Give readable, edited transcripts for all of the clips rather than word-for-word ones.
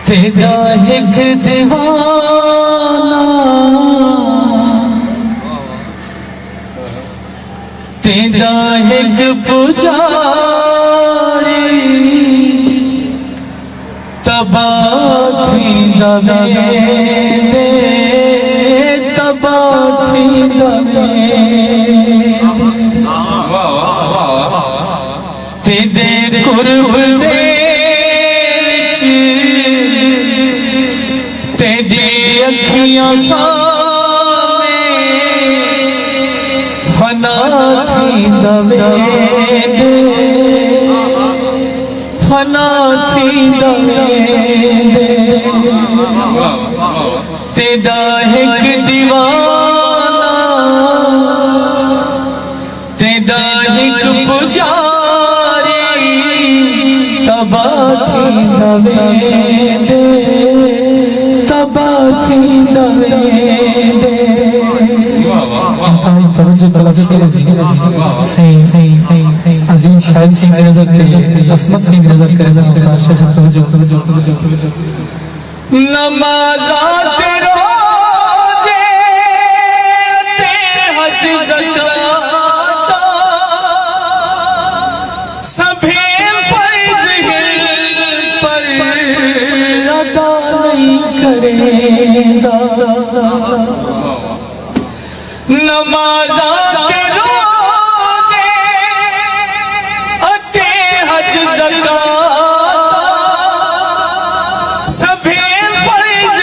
तेरा एक दीवाना तेरा एक पुजारी तबा थी दवे तबा थी दवे तेरे कुर्ब दे तेरी अखियां सामे फना थी दवे फना थी दवे तेरा एक दीवाना तेरा एक पुजारी तबा थी दवे तबा थी दवे सही सही सही सही अजीम शायद से नजर करे असमत से नजर करे फारशे से तवज्जो नमाज़ा तेरो दे हज ज़कात सभी फर्ज़ पर अदा नहीं करेगा नमाज़ा तेरो दे अते हज ज़कात सभी फर्ज़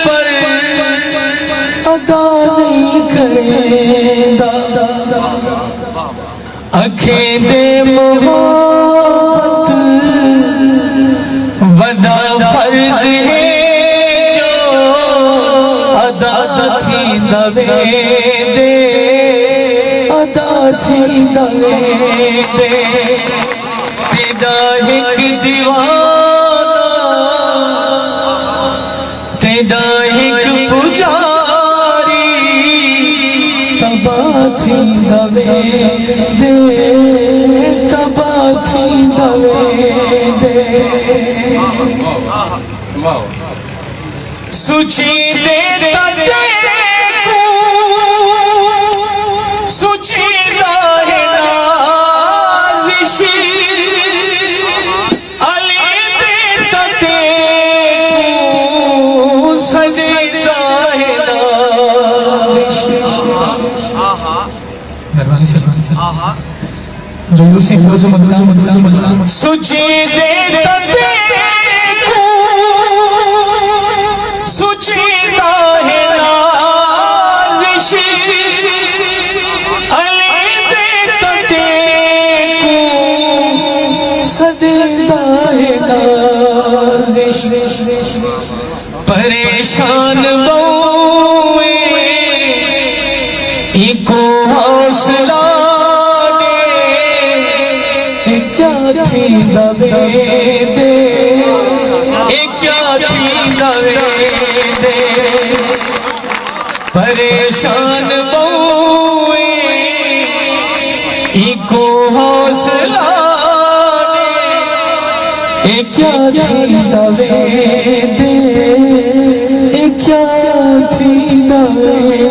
पर अदा नहीं करेगा अखें दे मोहब्बत वड़ा फर्ज़ है जो अदा थी दवे दे अदा थी दवे दे तेरा एक दीवाना तेरा एक पुजारी तबा थी दवे दे तबा थी दवे दे सुची देता देखो सुची राहे नाज़िशी अली देता देखो सजे राहे नाज़िशी मेहरबानी से रयूसी को सुची देता परेशान बहुए इको हौसला दे क्या थी दवे दे क्या थी दवे दे परेशान बहुए इको हौसला दे क्या थी दवे दे क्या थी दवे